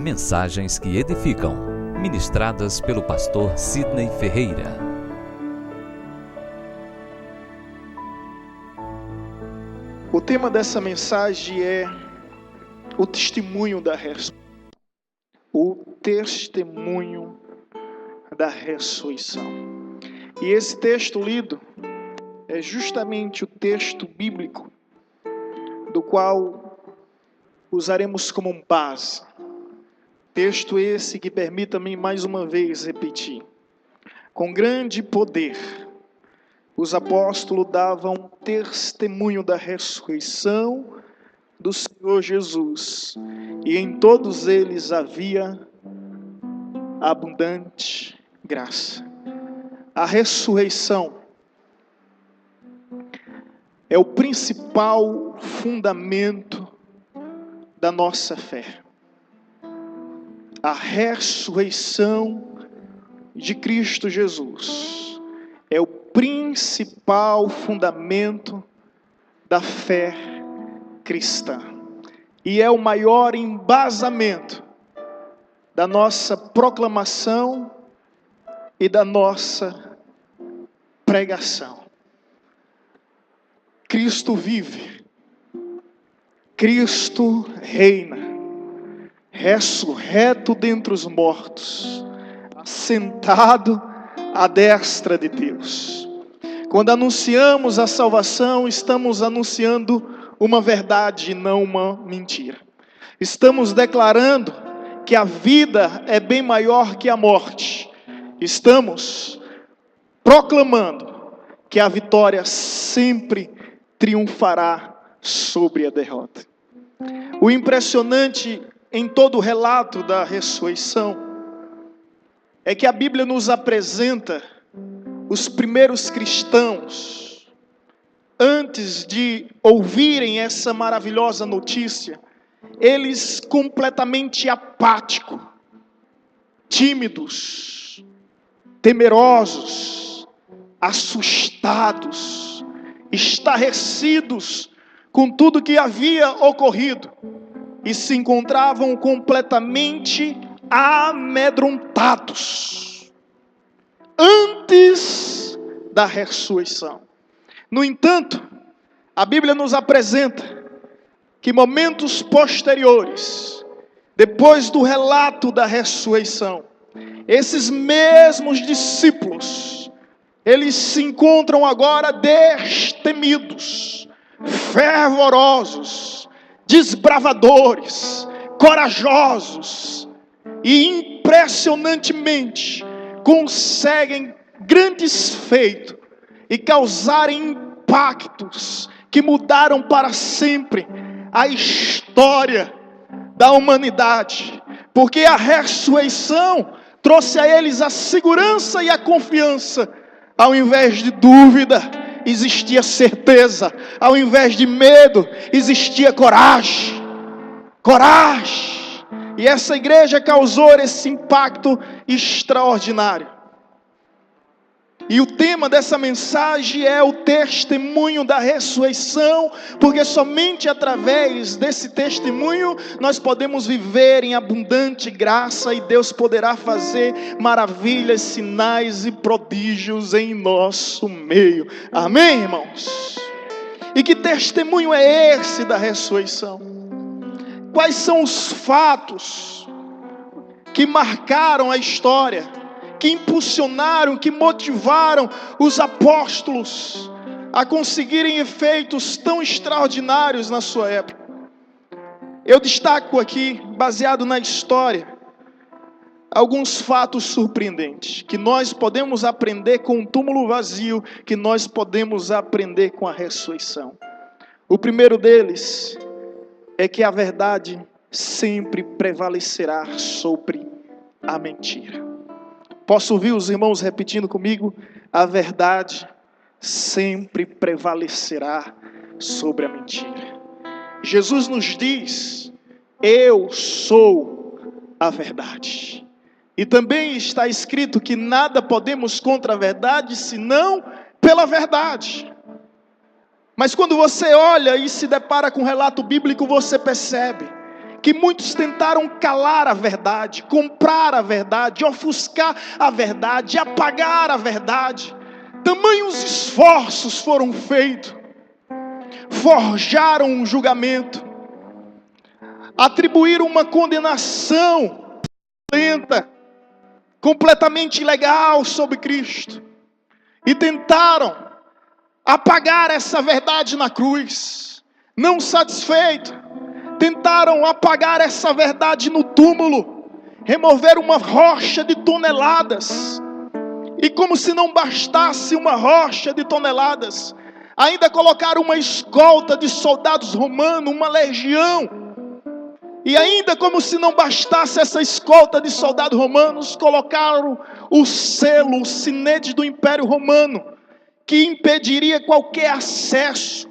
Mensagens que edificam, ministradas pelo pastor Sidney Ferreira. O tema dessa mensagem é o testemunho da ressurreição. O testemunho da ressurreição. E esse texto lido é justamente o texto bíblico do qual usaremos como base. Texto esse que permita-me mais uma vez repetir. Com grande poder, os apóstolos davam testemunho da ressurreição do Senhor Jesus. E em todos eles havia abundante graça. A ressurreição é o principal fundamento da nossa fé. A ressurreição de Cristo Jesus é o principal fundamento da fé cristã. E é o maior embasamento da nossa proclamação e da nossa pregação. Cristo vive, Cristo reina, ressurreto dentre os mortos, assentado à destra de Deus. Quando anunciamos a salvação, estamos anunciando uma verdade e não uma mentira. Estamos declarando que a vida é bem maior que a morte. Estamos proclamando que a vitória sempre triunfará sobre a derrota. O impressionante em todo o relato da ressurreição é que a Bíblia nos apresenta os primeiros cristãos, antes de ouvirem essa maravilhosa notícia, eles completamente apáticos, tímidos, temerosos, assustados, estarrecidos com tudo que havia ocorrido e se encontravam completamente amedrontados antes da ressurreição. No entanto, a Bíblia nos apresenta que momentos posteriores, depois do relato da ressurreição, esses mesmos discípulos, eles se encontram agora destemidos, fervorosos, desbravadores, corajosos e impressionantemente conseguem grandes feitos e causarem impactos que mudaram para sempre a história da humanidade, porque a ressurreição trouxe a eles a segurança e a confiança. Ao invés de dúvida, existia certeza. Ao invés de medo, existia coragem. Coragem. E essa igreja causou esse impacto extraordinário. E o tema dessa mensagem é o testemunho da ressurreição, porque somente através desse testemunho nós podemos viver em abundante graça e Deus poderá fazer maravilhas, sinais e prodígios em nosso meio. Amém, irmãos? E que testemunho é esse da ressurreição? Quais são os fatos que marcaram a história, que impulsionaram, que motivaram os apóstolos a conseguirem efeitos tão extraordinários na sua época? Eu destaco aqui, baseado na história, alguns fatos surpreendentes, que nós podemos aprender com o túmulo vazio, que nós podemos aprender com a ressurreição. O primeiro deles é que a verdade sempre prevalecerá sobre a mentira. Posso ouvir os irmãos repetindo comigo? A verdade sempre prevalecerá sobre a mentira. Jesus nos diz: eu sou a verdade. E também está escrito que nada podemos contra a verdade, senão pela verdade. Mas quando você olha e se depara com o relato bíblico, você percebe que muitos tentaram calar a verdade, comprar a verdade, ofuscar a verdade, apagar a verdade. Tamanhos esforços foram feitos, forjaram um julgamento, atribuíram uma condenação lenta, completamente ilegal sobre Cristo, e tentaram apagar essa verdade na cruz. Não satisfeito, tentaram apagar essa verdade no túmulo, remover uma rocha de toneladas, e como se não bastasse uma rocha de toneladas, ainda colocaram uma escolta de soldados romanos, uma legião, e ainda como se não bastasse essa escolta de soldados romanos, colocaram o selo, o sinete do Império Romano, que impediria qualquer acesso,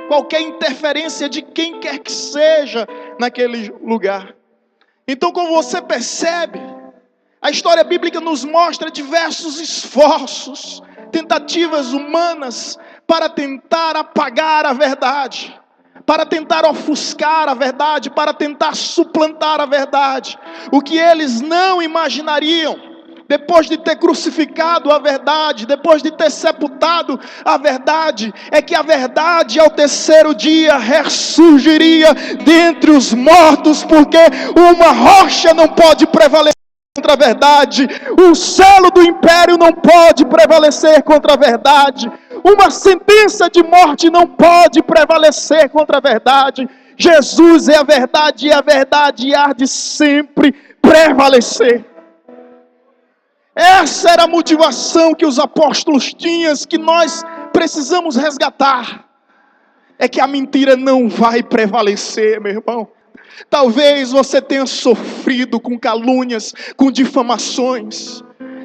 qualquer interferência de quem quer que seja naquele lugar. Então, como você percebe, a história bíblica nos mostra diversos esforços, tentativas humanas para tentar apagar a verdade, para tentar ofuscar a verdade, para tentar suplantar a verdade. O que eles não imaginariam, depois de ter crucificado a verdade, depois de ter sepultado a verdade, é que a verdade ao terceiro dia ressurgiria dentre os mortos, porque uma rocha não pode prevalecer contra a verdade, o selo do império não pode prevalecer contra a verdade, uma sentença de morte não pode prevalecer contra a verdade. Jesus é a verdade, e a verdade há de sempre prevalecer. Essa era a motivação que os apóstolos tinham, que nós precisamos resgatar. É que a mentira não vai prevalecer, meu irmão. Talvez você tenha sofrido com calúnias, com difamações.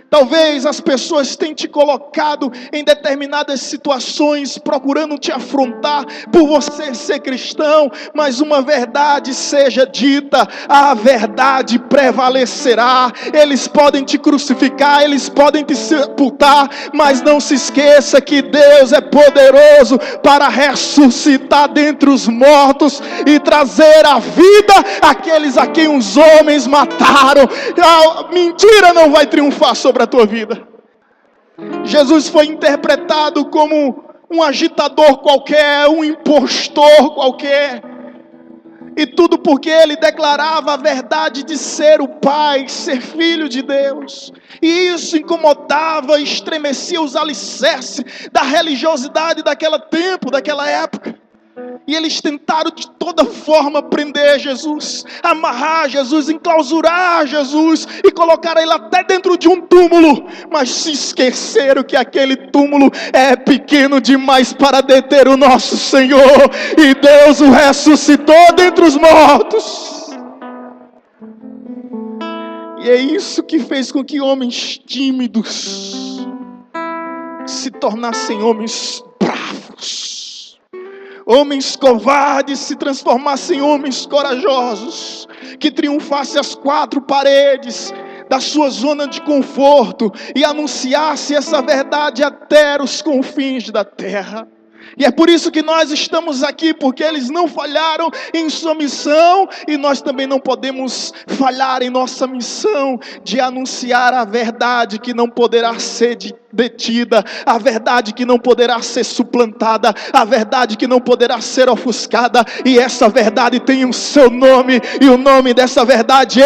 Talvez as pessoas tenham te colocado em determinadas situações, procurando te afrontar por você ser cristão, mas uma verdade seja dita, a verdade prevalecerá. Eles podem te crucificar, eles podem te sepultar, mas não se esqueça que Deus é poderoso para ressuscitar dentre os mortos e trazer à vida aqueles a quem os homens mataram. A mentira não vai triunfar sobre a tua vida. Jesus foi interpretado como um agitador qualquer, um impostor qualquer, e tudo porque ele declarava a verdade de ser o Pai, ser filho de Deus, e isso incomodava, estremecia os alicerces da religiosidade daquele tempo, daquela época. E eles tentaram de toda forma prender Jesus, amarrar Jesus, enclausurar Jesus e colocar ele até dentro de um túmulo. Mas se esqueceram que aquele túmulo é pequeno demais para deter o nosso Senhor. E Deus o ressuscitou dentre os mortos. E é isso que fez com que homens tímidos se tornassem homens bravos. Homens covardes se transformassem em homens corajosos, que triunfassem as quatro paredes da sua zona de conforto e anunciassem essa verdade até os confins da terra. E é por isso que nós estamos aqui, porque eles não falharam em sua missão, e nós também não podemos falhar em nossa missão de anunciar a verdade que não poderá ser detida, a verdade que não poderá ser suplantada, a verdade que não poderá ser ofuscada, e essa verdade tem o seu nome, e o nome dessa verdade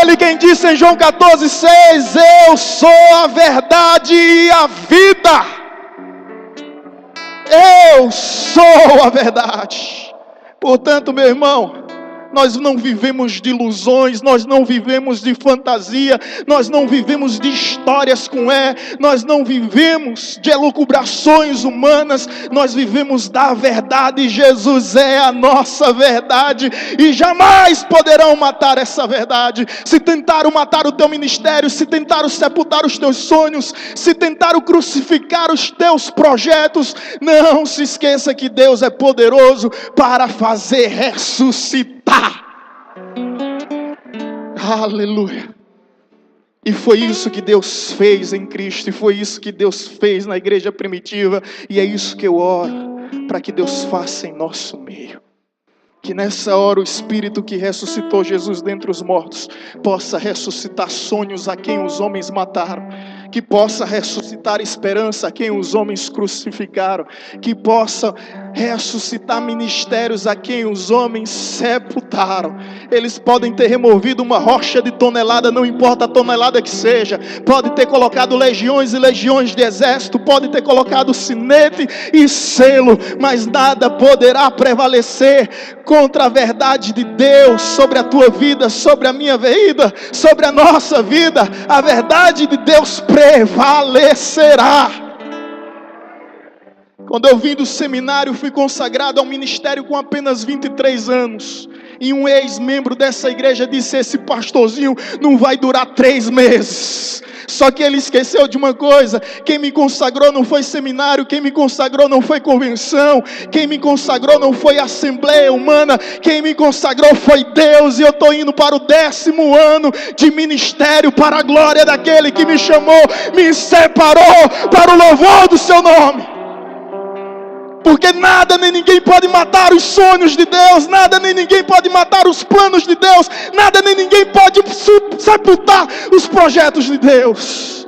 Ele quem disse em João 14,6, eu sou a verdade e a vida. Eu sou a verdade. Portanto, meu irmão, nós não vivemos de ilusões, nós não vivemos de fantasia, nós não vivemos de histórias com nós não vivemos de elucubrações humanas, nós vivemos da verdade. Jesus é a nossa verdade, e jamais poderão matar essa verdade. Se tentaram matar o teu ministério, se tentaram sepultar os teus sonhos, se tentaram crucificar os teus projetos, não se esqueça que Deus é poderoso para fazer ressuscitar. Aleluia. E foi isso que Deus fez em Cristo, e foi isso que Deus fez na igreja primitiva, e é isso que eu oro. para que Deus faça em nosso meio. Que nessa hora o Espírito que ressuscitou Jesus dentre os mortos possa ressuscitar sonhos a quem os homens mataram, que possa ressuscitar esperança a quem os homens crucificaram, que possa ressuscitar ministérios a quem os homens sepultaram. Eles podem ter removido uma rocha de tonelada, não importa a tonelada que seja, pode ter colocado legiões e legiões de exército, pode ter colocado sinete e selo, mas nada poderá prevalecer contra a verdade de Deus sobre a tua vida, sobre a minha vida, sobre a nossa vida. A verdade de Deus prevalecerá. Quando eu vim do seminário, fui consagrado ao ministério com apenas 23 anos. E um ex-membro dessa igreja disse: esse pastorzinho não vai durar 3 meses. Só que ele esqueceu de uma coisa: quem me consagrou não foi seminário, quem me consagrou não foi convenção, quem me consagrou não foi assembleia humana, quem me consagrou foi Deus. E eu estou indo para o 10º ano de ministério, para a glória daquele que me chamou, me separou para o louvor do seu nome. Porque nada nem ninguém pode matar os sonhos de Deus, nada nem ninguém pode matar os planos de Deus, nada nem ninguém pode sepultar os projetos de Deus.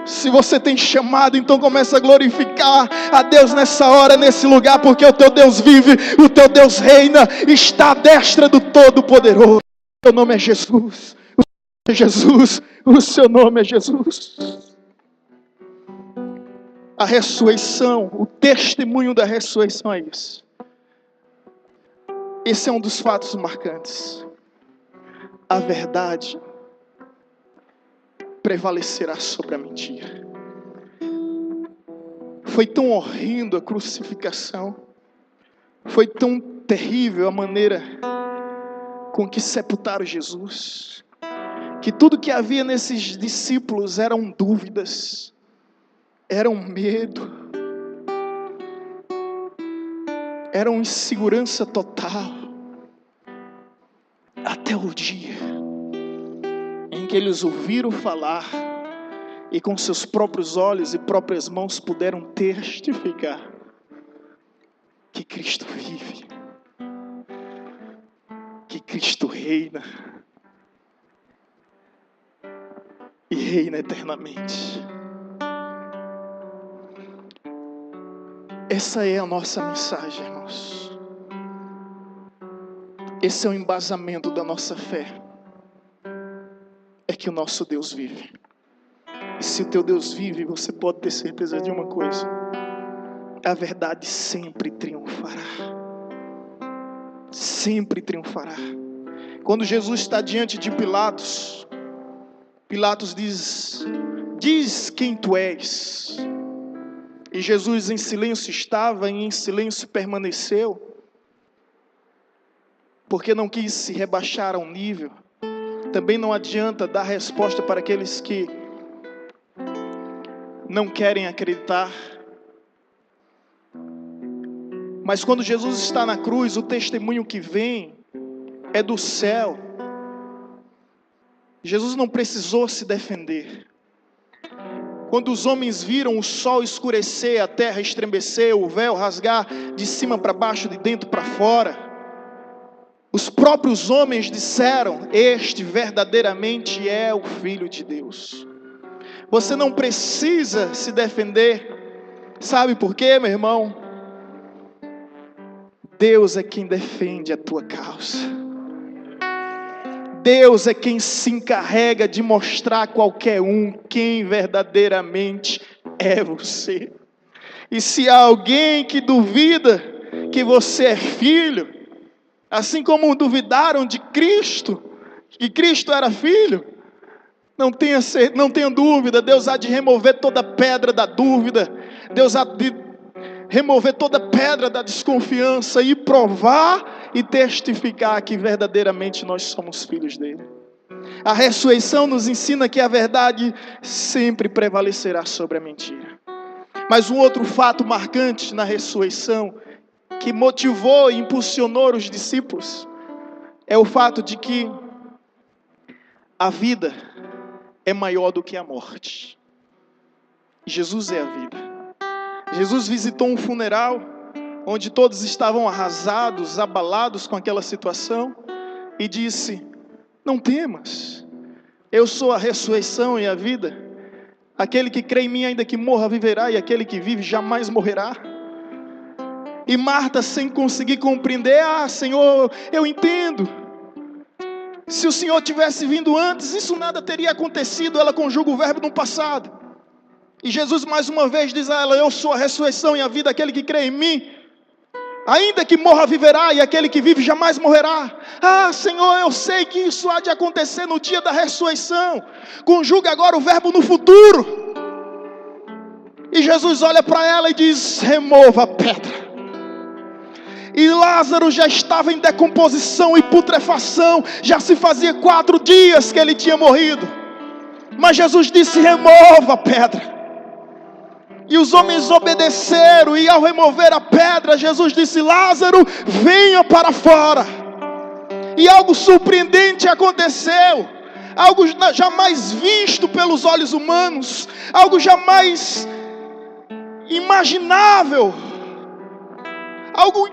Se você tem chamado, então começa a glorificar a Deus nessa hora, nesse lugar, porque o teu Deus vive, o teu Deus reina, está à destra do Todo-Poderoso. O seu nome é Jesus, o seu nome é Jesus, o seu nome é Jesus. A ressurreição, o testemunho da ressurreição é isso. Esse é um dos fatos marcantes. A verdade prevalecerá sobre a mentira. Foi tão horrendo a crucificação, foi tão terrível a maneira com que sepultaram Jesus, que tudo que havia nesses discípulos eram dúvidas, era um medo, era uma insegurança total, até o dia em que eles ouviram falar e com seus próprios olhos e próprias mãos puderam testificar que Cristo vive, que Cristo reina e reina eternamente. Essa é a nossa mensagem, irmãos. Esse é o embasamento da nossa fé. É que o nosso Deus vive. E se o teu Deus vive, você pode ter certeza de uma coisa: a verdade sempre triunfará. Sempre triunfará. Quando Jesus está diante de Pilatos, Pilatos diz quem tu és. E Jesus em silêncio estava e em silêncio permaneceu, porque não quis se rebaixar a um nível. Também não adianta dar resposta para aqueles que não querem acreditar. Mas quando Jesus está na cruz, o testemunho que vem é do céu. Jesus não precisou se defender. Quando os homens viram o sol escurecer, a terra estremecer, o véu rasgar de cima para baixo, de dentro para fora, os próprios homens disseram: este verdadeiramente é o Filho de Deus. Você não precisa se defender. Sabe por quê, meu irmão? Deus é quem defende a tua causa. Deus é quem se encarrega de mostrar a qualquer um quem verdadeiramente é você. E se há alguém que duvida que você é filho, assim como duvidaram de Cristo, que Cristo era filho, não tenha dúvida, Deus há de remover toda pedra da dúvida, Deus há de remover toda pedra da desconfiança e provar e testificar que verdadeiramente nós somos filhos dele. A ressurreição nos ensina que a verdade sempre prevalecerá sobre a mentira. Mas um outro fato marcante na ressurreição, que motivou e impulsionou os discípulos, é o fato de que a vida é maior do que a morte. Jesus é a vida. Jesus visitou um funeral onde todos estavam arrasados, abalados com aquela situação, e disse: não temas, eu sou a ressurreição e a vida. Aquele que crê em mim, ainda que morra, viverá, e aquele que vive jamais morrerá. E Marta, sem conseguir compreender: Senhor, eu entendo. Se o Senhor tivesse vindo antes, isso nada teria acontecido. Ela conjuga o verbo no passado. E Jesus mais uma vez diz a ela: eu sou a ressurreição e a vida. Aquele que crê em mim, ainda que morra, viverá, e aquele que vive jamais morrerá. Senhor, eu sei que isso há de acontecer no dia da ressurreição. Conjuga agora o verbo no futuro. E Jesus olha para ela e diz: remova a pedra. E Lázaro já estava em decomposição e putrefação. Já se fazia 4 dias que ele tinha morrido. Mas Jesus disse: remova a pedra. E os homens obedeceram, e ao remover a pedra, Jesus disse: Lázaro, venha para fora. E algo surpreendente aconteceu, algo jamais visto pelos olhos humanos, algo jamais imaginável, algo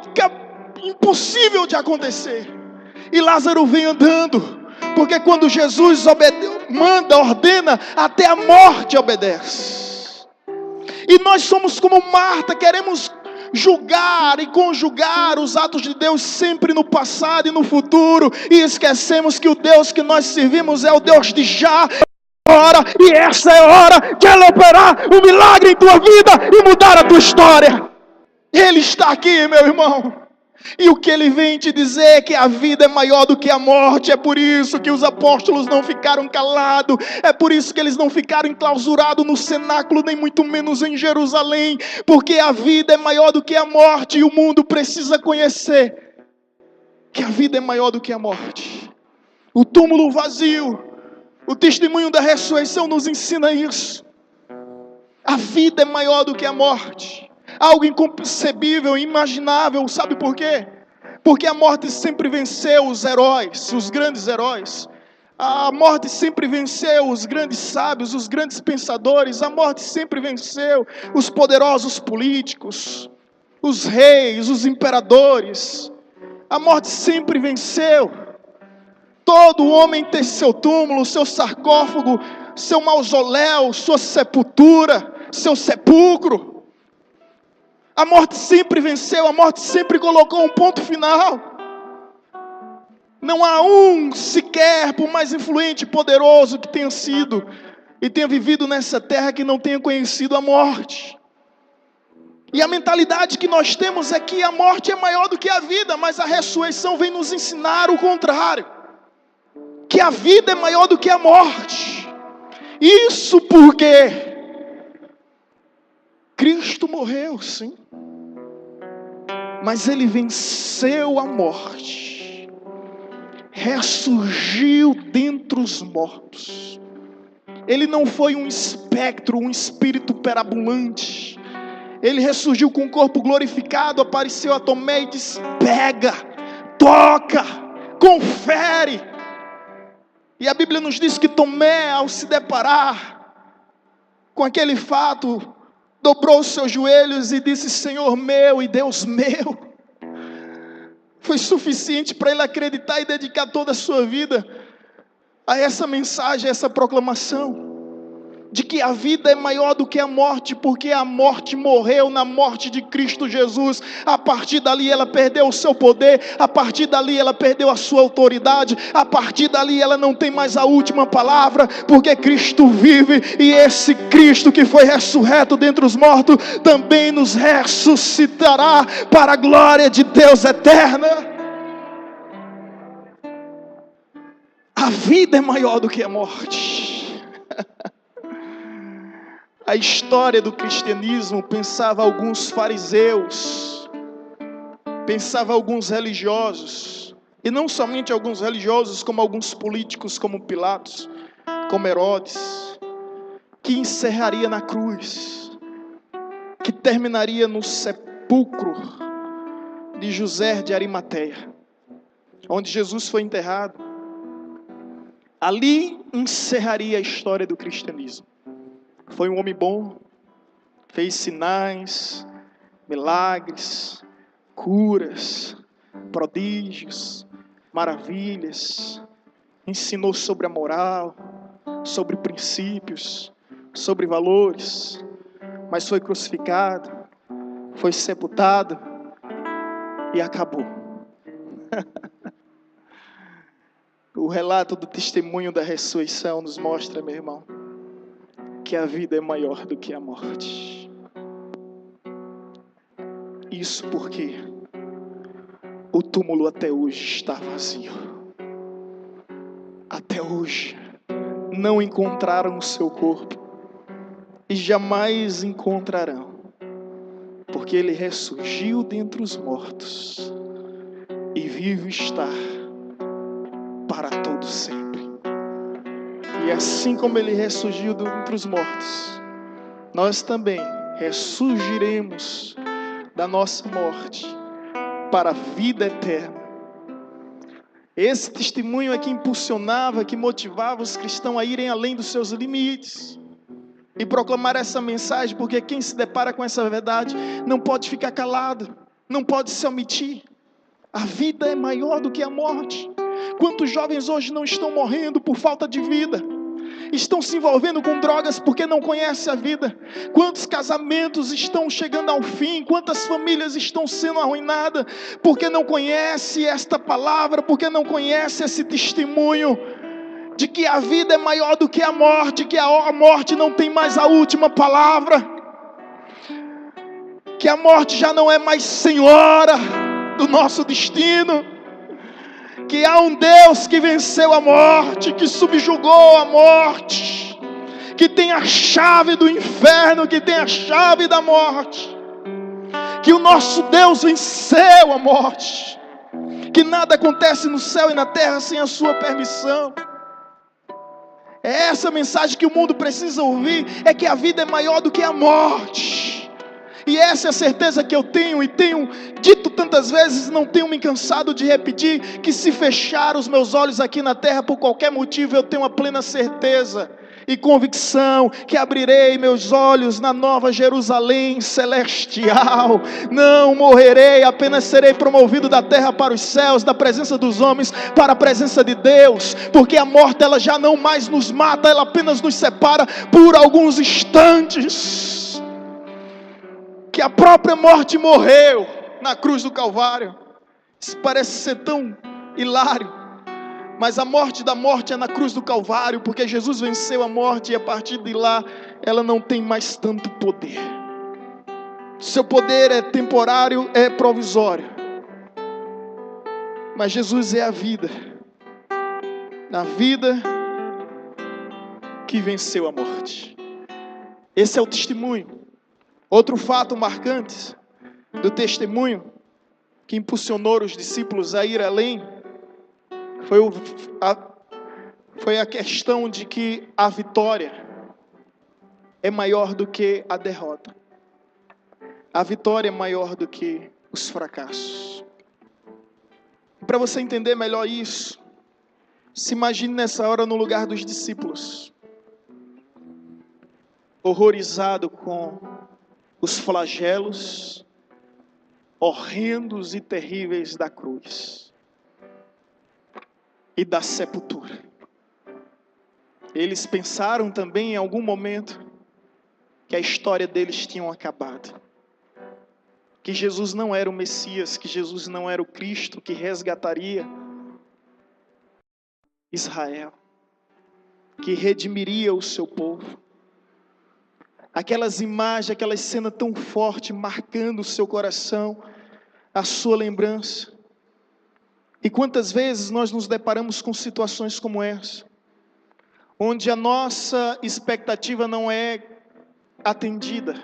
impossível de acontecer. E Lázaro vem andando, porque quando Jesus ordena, até a morte obedece. E nós somos como Marta, queremos julgar e conjugar os atos de Deus sempre no passado e no futuro, e esquecemos que o Deus que nós servimos é o Deus de já, agora, e essa é a hora de Ele operar um milagre em tua vida e mudar a tua história. Ele está aqui, meu irmão. E o que ele vem te dizer é que a vida é maior do que a morte. É por isso que os apóstolos não ficaram calados. É por isso que eles não ficaram enclausurados no cenáculo, nem muito menos em Jerusalém. Porque a vida é maior do que a morte. E o mundo precisa conhecer que a vida é maior do que a morte. O túmulo vazio, o testemunho da ressurreição nos ensina isso. A vida é maior do que a morte. Algo inconcebível, inimaginável. Sabe por quê? Porque a morte sempre venceu os heróis, os grandes heróis. A morte sempre venceu os grandes sábios, os grandes pensadores. A morte sempre venceu os poderosos políticos, os reis, os imperadores. A morte sempre venceu. Todo homem tem seu túmulo, seu sarcófago, seu mausoléu, sua sepultura, seu sepulcro. A morte sempre venceu, a morte sempre colocou um ponto final. Não há um sequer, por mais influente e poderoso que tenha sido e tenha vivido nessa terra, que não tenha conhecido a morte. E a mentalidade que nós temos é que a morte é maior do que a vida, mas a ressurreição vem nos ensinar o contrário. Que a vida é maior do que a morte. Isso porque Cristo morreu, sim. Mas Ele venceu a morte. Ressurgiu dentre os mortos. Ele não foi um espectro, um espírito perambulante. Ele ressurgiu com o corpo glorificado, apareceu a Tomé e disse: pega, toca, confere. E a Bíblia nos diz que Tomé, ao se deparar com aquele fato, dobrou os seus joelhos e disse: Senhor meu e Deus meu. Foi suficiente para ele acreditar e dedicar toda a sua vida a essa mensagem, a essa proclamação de que a vida é maior do que a morte, porque a morte morreu na morte de Cristo Jesus. A partir dali ela perdeu o seu poder, a partir dali ela perdeu a sua autoridade, a partir dali ela não tem mais a última palavra, porque Cristo vive, e esse Cristo que foi ressurreto dentre os mortos, também nos ressuscitará para a glória de Deus eterna. A vida é maior do que a morte. A história do cristianismo, pensava alguns fariseus, pensava alguns religiosos, e não somente alguns religiosos, como alguns políticos, como Pilatos, como Herodes, que encerraria na cruz, que terminaria no sepulcro de José de Arimateia, onde Jesus foi enterrado. Ali encerraria a história do cristianismo. Foi um homem bom, fez sinais, milagres, curas, prodígios, maravilhas, ensinou sobre a moral, sobre princípios, sobre valores, mas foi crucificado, foi sepultado e acabou. O relato do testemunho da ressurreição nos mostra, meu irmão, que a vida é maior do que a morte. Isso porque o túmulo até hoje está vazio. Até hoje não encontraram o seu corpo e jamais encontrarão, porque ele ressurgiu dentre os mortos e vivo está para todo sempre. E assim como ele ressurgiu dentre os mortos, nós também ressurgiremos da nossa morte para a vida eterna. Esse testemunho é que impulsionava, que motivava os cristãos a irem além dos seus limites e proclamar essa mensagem, porque quem se depara com essa verdade não pode ficar calado, não pode se omitir. A vida é maior do que a morte. Quantos jovens hoje não estão morrendo por falta de vida? Estão se envolvendo com drogas porque não conhecem a vida. Quantos casamentos estão chegando ao fim? Quantas famílias estão sendo arruinadas porque não conhecem esta palavra, porque não conhecem esse testemunho de que a vida é maior do que a morte, que a morte não tem mais a última palavra, que a morte já não é mais senhora do nosso destino, que há um Deus que venceu a morte, que subjugou a morte, que tem a chave do inferno, que tem a chave da morte, que o nosso Deus venceu a morte, que nada acontece no céu e na terra sem a sua permissão. É essa mensagem que o mundo precisa ouvir, é que a vida é maior do que a morte. E essa é a certeza que eu tenho e tenho dito tantas vezes, não tenho me cansado de repetir, que se fechar os meus olhos aqui na terra por qualquer motivo, eu tenho a plena certeza e convicção que abrirei meus olhos na nova Jerusalém celestial. Não morrerei, apenas serei promovido da terra para os céus, da presença dos homens para a presença de Deus, porque a morte ela já não mais nos mata, ela apenas nos separa por alguns instantes. Que a própria morte morreu na cruz do Calvário. Isso parece ser tão hilário, mas a morte da morte é na cruz do Calvário, porque Jesus venceu a morte e a partir de lá ela não tem mais tanto poder. Seu poder é temporário, é provisório, mas Jesus é a vida que venceu a morte. Esse é o testemunho. Outro fato marcante do testemunho que impulsionou os discípulos a ir além foi a questão de que a vitória é maior do que a derrota. A vitória é maior do que os fracassos. E para você entender melhor isso, se imagine nessa hora no lugar dos discípulos, horrorizado com os flagelos horrendos e terríveis da cruz e da sepultura. Eles pensaram também em algum momento que a história deles tinha acabado, que Jesus não era o Messias, que Jesus não era o Cristo que resgataria Israel, que redimiria o seu povo. Aquelas imagens, aquela cena tão forte, marcando o seu coração, a sua lembrança. E quantas vezes nós nos deparamos com situações como essa, onde a nossa expectativa não é atendida,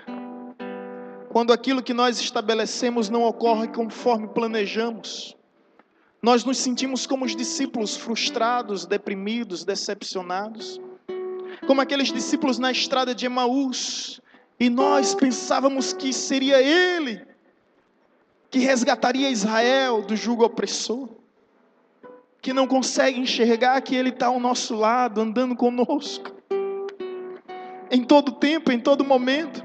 quando aquilo que nós estabelecemos não ocorre conforme planejamos, nós nos sentimos como os discípulos frustrados, deprimidos, decepcionados, como aqueles discípulos na estrada de Emaús, e nós pensávamos que seria Ele que resgataria Israel do jugo opressor, que não consegue enxergar que Ele está ao nosso lado, andando conosco, em todo tempo, em todo momento.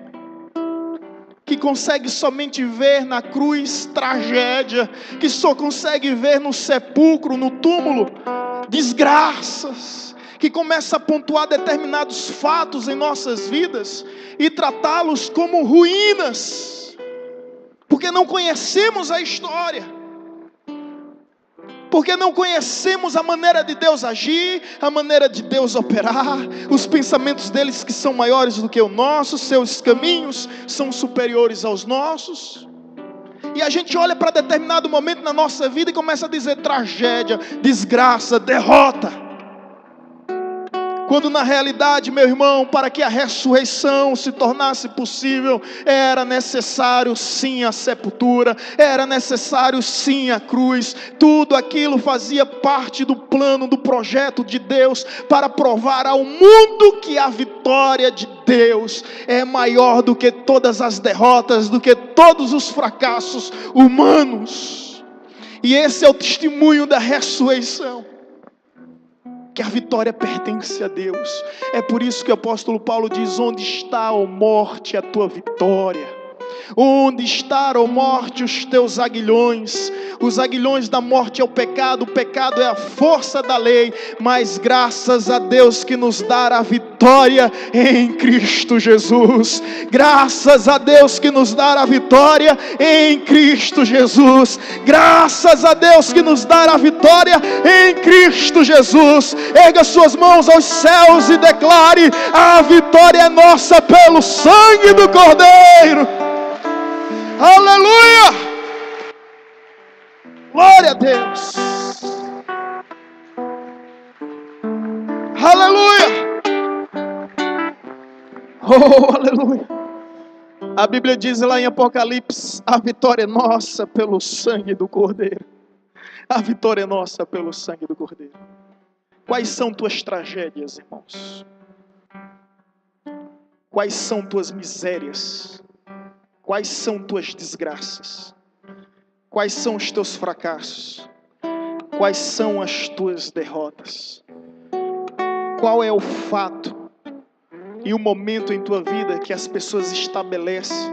que consegue somente ver na cruz tragédia, que só consegue ver no sepulcro, no túmulo, desgraças, que começa a pontuar determinados fatos em nossas vidas e tratá-los como ruínas, porque não conhecemos a história, porque não conhecemos a maneira de Deus agir, a maneira de Deus operar, os pensamentos deles que são maiores do que o nosso, seus caminhos são superiores aos nossos. E a gente olha para determinado momento na nossa vida e começa a dizer tragédia, desgraça, derrota. Quando na realidade, meu irmão, para que a ressurreição se tornasse possível, era necessário sim a sepultura, era necessário sim a cruz. Tudo aquilo fazia parte do plano, do projeto de Deus, para provar ao mundo que a vitória de Deus é maior do que todas as derrotas, do que todos os fracassos humanos. E esse é o testemunho da ressurreição, que a vitória pertence a Deus. É por isso que o apóstolo Paulo diz: onde está, ó morte, a tua vitória? Onde está, ó morte, os teus aguilhões? Os aguilhões da morte é o pecado é a força da lei, mas graças a Deus que nos dá a vitória em Cristo Jesus. Graças a Deus que nos dá a vitória em Cristo Jesus. Graças a Deus que nos dá a vitória em Cristo Jesus. Erga suas mãos aos céus e declare: a vitória é nossa pelo sangue do Cordeiro. Aleluia! Glória a Deus! Aleluia! Oh, aleluia! A Bíblia diz lá em Apocalipse: a vitória é nossa pelo sangue do Cordeiro. A vitória é nossa pelo sangue do Cordeiro. Quais são tuas tragédias, irmãos? Quais são tuas misérias? Quais são tuas desgraças? Quais são os teus fracassos? Quais são as tuas derrotas? Qual é o fato e o momento em tua vida que as pessoas estabelecem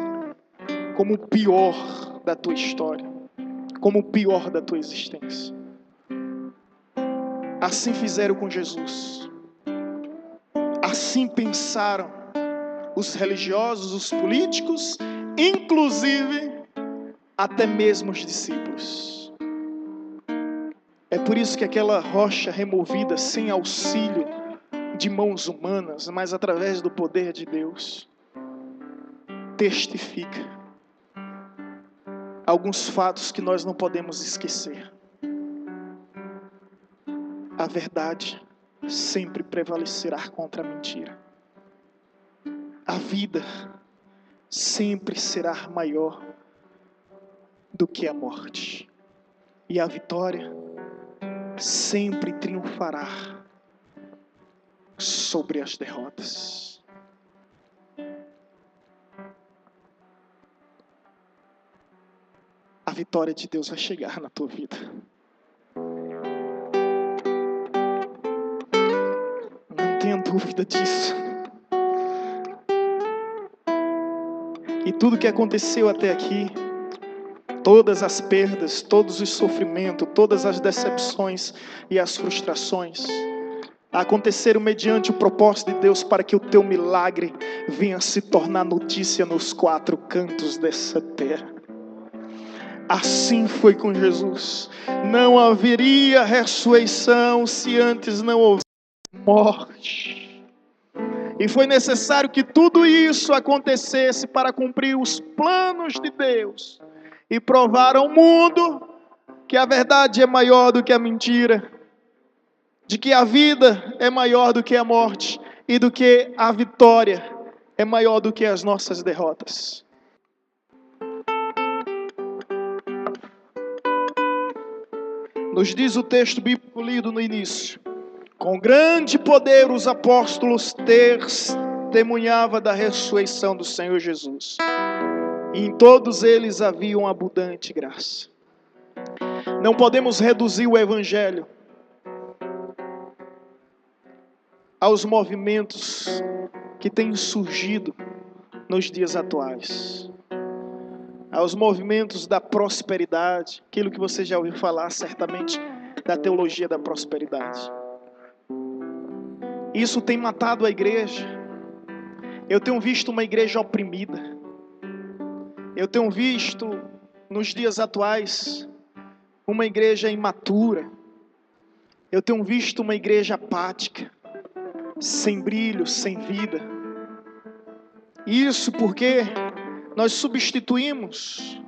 como o pior da tua história, como o pior da tua existência? Assim fizeram com Jesus. Assim pensaram os religiosos, os políticos, inclusive até mesmo os discípulos. É por isso que aquela rocha removida sem auxílio de mãos humanas, mas através do poder de Deus, testifica alguns fatos que nós não podemos esquecer. A verdade sempre prevalecerá contra a mentira. A vida sempre será maior do que a morte. E a vitória sempre triunfará sobre as derrotas. A vitória de Deus vai chegar na tua vida. Não tenha dúvida disso. E tudo que aconteceu até aqui, todas as perdas, todos os sofrimentos, todas as decepções e as frustrações, aconteceram mediante o propósito de Deus para que o teu milagre venha se tornar notícia nos quatro cantos dessa terra. Assim foi com Jesus. Não haveria ressurreição se antes não houvesse morte. E foi necessário que tudo isso acontecesse para cumprir os planos de Deus e provar ao mundo que a verdade é maior do que a mentira, de que a vida é maior do que a morte e do que a vitória é maior do que as nossas derrotas. Nos diz o texto bíblico lido no início: com grande poder os apóstolos testemunhavam da ressurreição do Senhor Jesus. E em todos eles havia uma abundante graça. Não podemos reduzir o Evangelho aos movimentos que têm surgido nos dias atuais. aos movimentos da prosperidade, aquilo que você já ouviu falar certamente da teologia da prosperidade. Isso tem matado a igreja. Eu tenho visto uma igreja oprimida. Eu tenho visto, nos dias atuais, uma igreja imatura. Eu tenho visto uma igreja apática, sem brilho, sem vida. Isso porque nós substituímos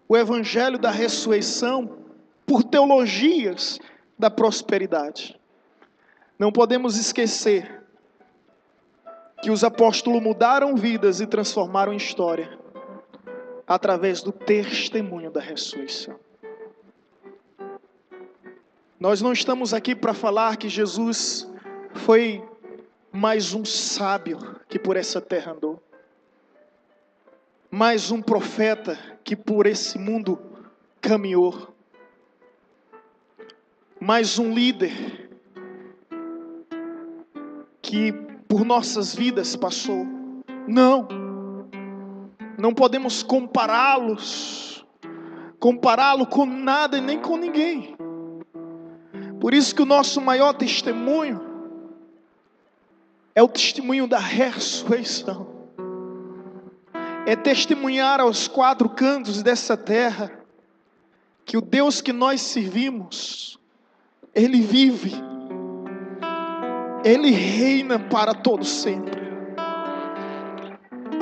o evangelho da ressurreição por teologias da prosperidade. Não podemos esquecer que os apóstolos mudaram vidas e transformaram história através do testemunho da ressurreição. Nós não estamos aqui para falar que Jesus foi mais um sábio que por essa terra andou, mais um profeta que por esse mundo caminhou, mais um líder que por nossas vidas passou. Não podemos compará-lo com nada e nem com ninguém. Por isso que o nosso maior testemunho é o testemunho da ressurreição. É testemunhar aos quatro cantos dessa terra que o Deus que nós servimos, Ele vive, Ele reina para todo sempre.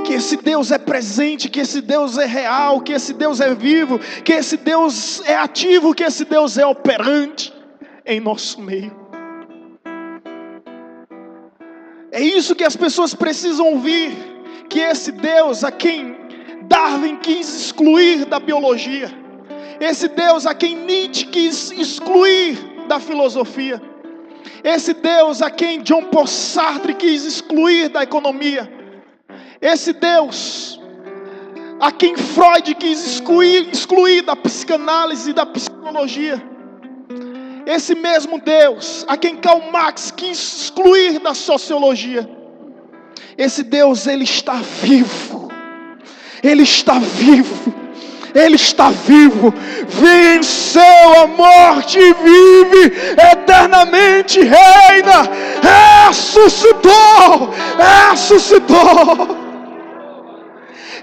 Que esse Deus é presente, que esse Deus é real, que esse Deus é vivo, que esse Deus é ativo, que esse Deus é operante em nosso meio. É isso que as pessoas precisam ouvir, que esse Deus a quem Darwin quis excluir da biologia, esse Deus a quem Nietzsche quis excluir da filosofia, esse Deus a quem John Paul Sartre quis excluir da economia, esse Deus a quem Freud quis excluir da psicanálise e da psicologia, esse mesmo Deus a quem Karl Marx quis excluir da sociologia, esse Deus, Ele está vivo, Ele está vivo, Ele está vivo, venceu a morte e vive eternamente, reina, ressuscitou.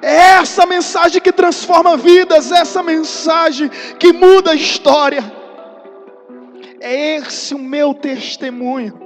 É essa mensagem que transforma vidas, essa mensagem que muda a história. É esse o meu testemunho.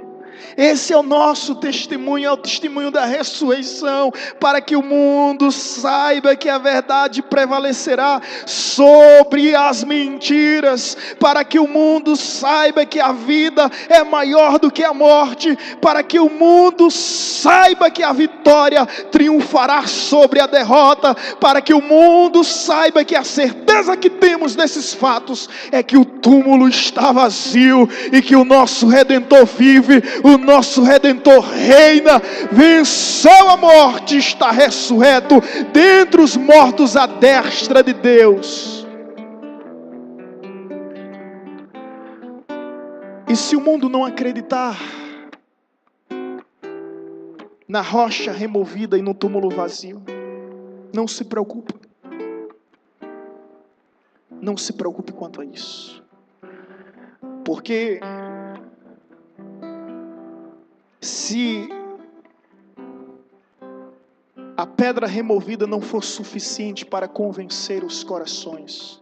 Esse é o nosso testemunho, é o testemunho da ressurreição, para que o mundo saiba que a verdade prevalecerá sobre as mentiras, para que o mundo saiba que a vida é maior do que a morte, para que o mundo saiba que a vitória triunfará sobre a derrota, para que o mundo saiba que a certeza que temos desses fatos é que o túmulo está vazio e que o nosso Redentor vive, o nosso Redentor reina, venceu a morte, está ressurreto dentre os mortos à destra de Deus. E se o mundo não acreditar na rocha removida e no túmulo vazio, não se preocupe. Não se preocupe quanto a isso. Porque se a pedra removida não for suficiente para convencer os corações,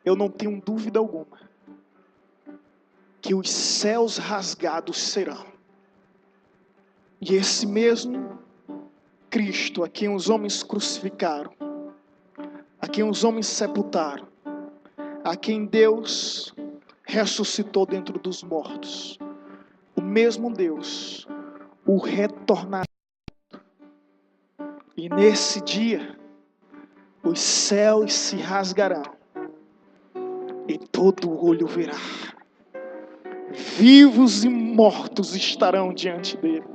eu não tenho dúvida alguma que os céus rasgados serão. E esse mesmo Cristo, a quem os homens crucificaram, a quem os homens sepultaram, a quem Deus ressuscitou dentro dos mortos, o mesmo Deus o retornará. E nesse dia os céus se rasgarão e todo olho verá. Vivos e mortos estarão diante dele.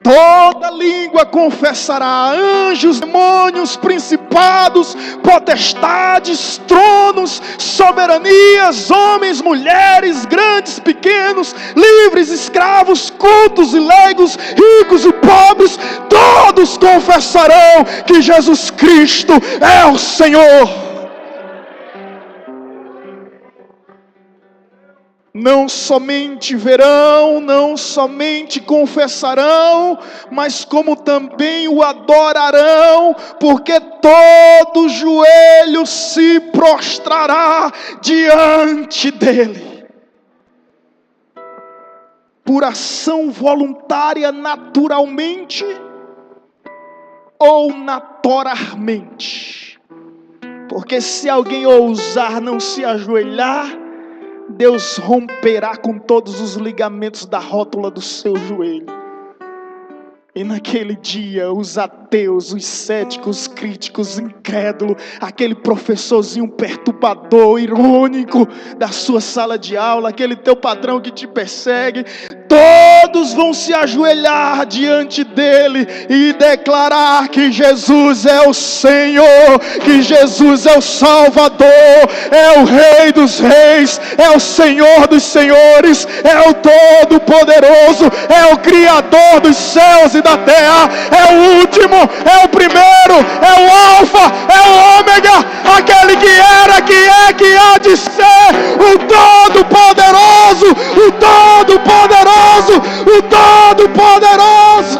toda língua confessará, anjos, demônios, principados, potestades, tronos, soberanias, homens, mulheres, grandes, pequenos, livres, escravos, cultos e leigos, ricos e pobres, todos confessarão que Jesus Cristo é o Senhor. Não somente verão, não somente confessarão, mas como também o adorarão, porque todo joelho se prostrará diante dele. Por ação voluntária, naturalmente, ou notoriamente. Porque se alguém ousar não se ajoelhar, Deus romperá com todos os ligamentos da rótula do seu joelho. E naquele dia, os ateus, os céticos, os críticos, os incrédulos, aquele professorzinho perturbador, irônico da sua sala de aula, aquele teu patrão que te persegue, todos vão se ajoelhar diante dele e declarar que Jesus é o Senhor, que Jesus é o Salvador, é o Rei dos Reis, é o Senhor dos Senhores, é o Todo-Poderoso, é o Criador dos céus e da terra, é o último, é o primeiro, é o Alfa, é o Ômega, aquele que era, que é, que há de ser, o Todo-Poderoso, o Todo-Poderoso, o Todo-Poderoso.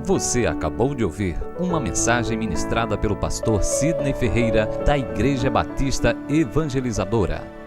Você acabou de ouvir uma mensagem ministrada pelo pastor Sidney Ferreira, da Igreja Batista Evangelizadora.